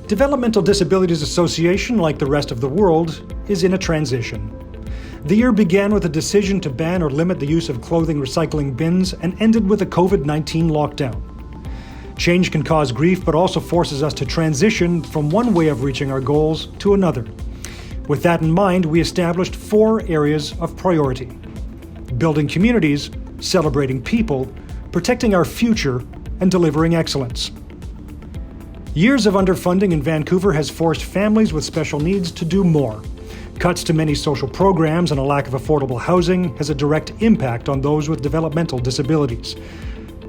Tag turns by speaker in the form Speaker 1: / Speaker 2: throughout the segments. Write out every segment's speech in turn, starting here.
Speaker 1: Developmental Disabilities Association, like the rest of the world, is in a transition. The year began with a decision to ban or limit the use of clothing recycling bins and ended with a COVID-19 lockdown. Change can cause grief, but also forces us to transition from one way of reaching our goals to another. With that in mind, we established 4 areas of priority: building communities, celebrating people, protecting our future, and delivering excellence. Years of underfunding in Vancouver has forced families with special needs to do more. Cuts to many social programs and a lack of affordable housing has a direct impact on those with developmental disabilities.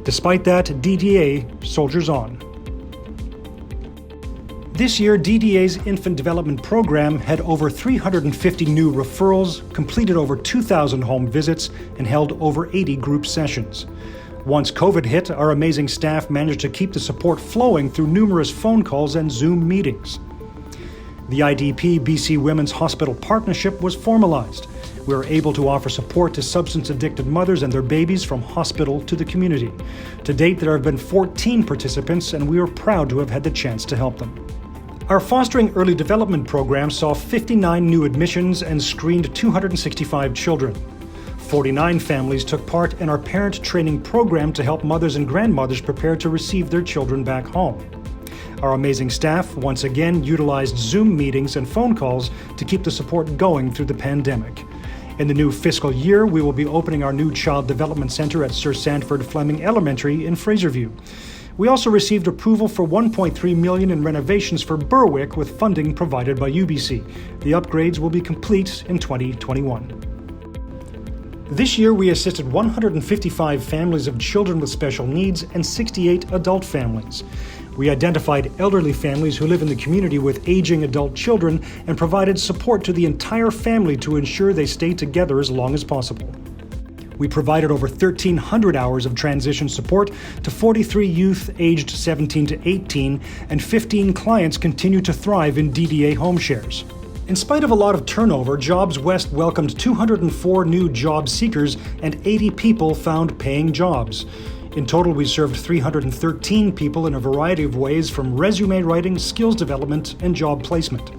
Speaker 1: Despite that, DDA soldiers on. This year, DDA's Infant Development Program had over 350 new referrals, completed over 2,000 home visits, and held over 80 group sessions. Once COVID hit, our amazing staff managed to keep the support flowing through numerous phone calls and Zoom meetings. The IDP BC Women's Hospital Partnership was formalized. We were able to offer support to substance-addicted mothers and their babies from hospital to the community. To date, there have been 14 participants, and we are proud to have had the chance to help them. Our Fostering Early Development program saw 59 new admissions and screened 265 children. 49 families took part in our parent training program to help mothers and grandmothers prepare to receive their children back home. Our amazing staff once again utilized Zoom meetings and phone calls to keep the support going through the pandemic. In the new fiscal year, we will be opening our new Child Development Center at Sir Sandford Fleming Elementary in Fraserview. We also received approval for $1.3 million in renovations for Berwick with funding provided by UBC. The upgrades will be complete in 2021. This year, we assisted 155 families of children with special needs and 68 adult families. We identified elderly families who live in the community with aging adult children and provided support to the entire family to ensure they stay together as long as possible. We provided over 1,300 hours of transition support to 43 youth aged 17 to 18, and 15 clients continue to thrive in DDA home shares. In spite of a lot of turnover, Jobs West welcomed 204 new job seekers and 80 people found paying jobs. In total, we served 313 people in a variety of ways, from resume writing, skills development, and job placement.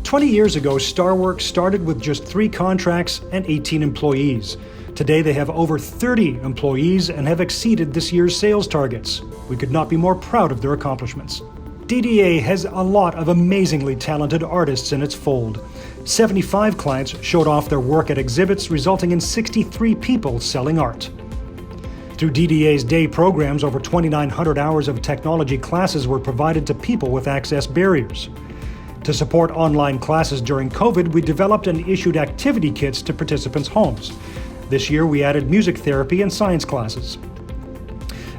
Speaker 1: 20 years ago, Starworks started with just 3 contracts and 18 employees. Today, they have over 30 employees and have exceeded this year's sales targets. We could not be more proud of their accomplishments. DDA has a lot of amazingly talented artists in its fold. 75 clients showed off their work at exhibits, resulting in 63 people selling art. Through DDA's day programs, over 2,900 hours of technology classes were provided to people with access barriers. To support online classes during COVID, we developed and issued activity kits to participants' homes. This year, we added music therapy and science classes.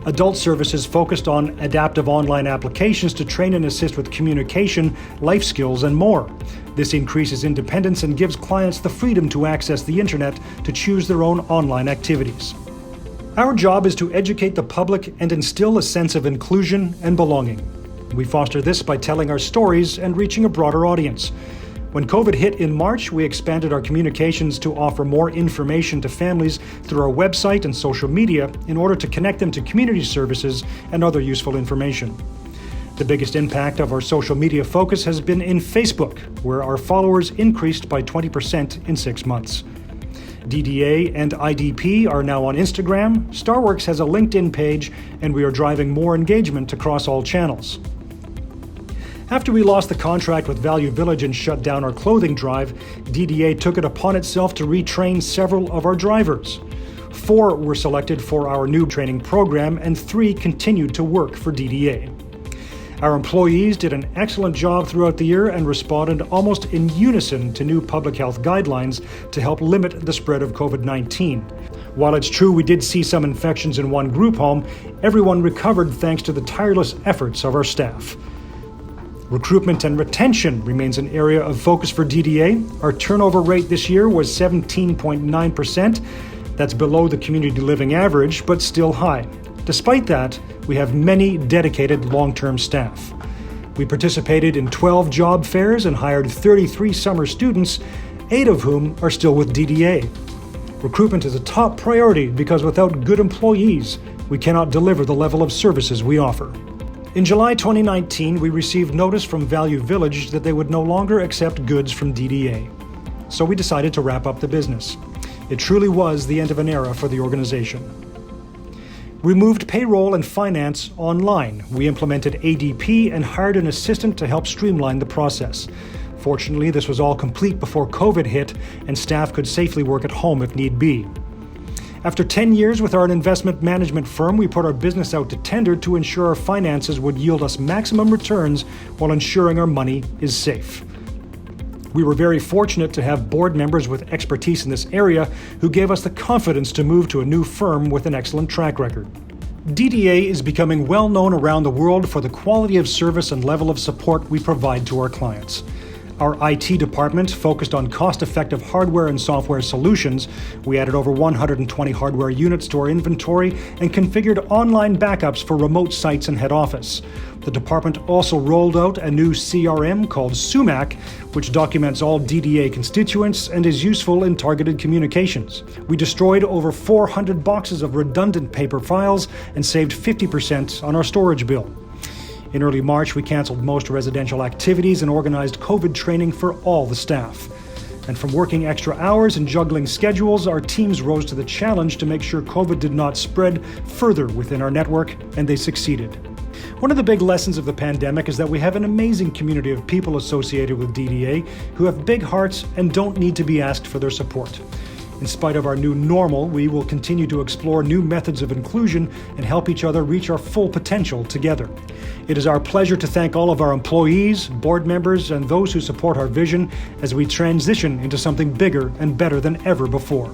Speaker 1: Adult services focused on adaptive online applications to train and assist with communication, life skills, and more. This increases independence and gives clients the freedom to access the internet to choose their own online activities. Our job is to educate the public and instill a sense of inclusion and belonging. We foster this by telling our stories and reaching a broader audience. When COVID hit in March, we expanded our communications to offer more information to families through our website and social media in order to connect them to community services and other useful information. The biggest impact of our social media focus has been in Facebook, where our followers increased by 20% in 6 months. DDA and IDP are now on Instagram, Starworks has a LinkedIn page, and we are driving more engagement across all channels. After we lost the contract with Value Village and shut down our clothing drive, DDA took it upon itself to retrain several of our drivers. 4 were selected for our new training program, and 3 continued to work for DDA. Our employees did an excellent job throughout the year and responded almost in unison to new public health guidelines to help limit the spread of COVID-19. While it's true we did see some infections in one group home, everyone recovered thanks to the tireless efforts of our staff. Recruitment and retention remains an area of focus for DDA. Our turnover rate this year was 17.9%. That's below the community living average, but still high. Despite that, we have many dedicated long-term staff. We participated in 12 job fairs and hired 33 summer students, 8 of whom are still with DDA. Recruitment is a top priority because without good employees, we cannot deliver the level of services we offer. In July 2019, we received notice from Value Village that they would no longer accept goods from DDA. So we decided to wrap up the business. It truly was the end of an era for the organization. We moved payroll and finance online. We implemented ADP and hired an assistant to help streamline the process. Fortunately, this was all complete before COVID hit, and staff could safely work at home if need be. After 10 years with our investment management firm, we put our business out to tender to ensure our finances would yield us maximum returns while ensuring our money is safe. We were very fortunate to have board members with expertise in this area who gave us the confidence to move to a new firm with an excellent track record. DDA is becoming well known around the world for the quality of service and level of support we provide to our clients. Our IT department focused on cost-effective hardware and software solutions. We added over 120 hardware units to our inventory and configured online backups for remote sites and head office. The department also rolled out a new CRM called Sumac, which documents all DDA constituents and is useful in targeted communications. We destroyed over 400 boxes of redundant paper files and saved 50% on our storage bill. In early March, we canceled most residential activities and organized COVID training for all the staff. And from working extra hours and juggling schedules, our teams rose to the challenge to make sure COVID did not spread further within our network, and they succeeded. One of the big lessons of the pandemic is that we have an amazing community of people associated with DDA who have big hearts and don't need to be asked for their support. In spite of our new normal, we will continue to explore new methods of inclusion and help each other reach our full potential together. It is our pleasure to thank all of our employees, board members, and those who support our vision as we transition into something bigger and better than ever before.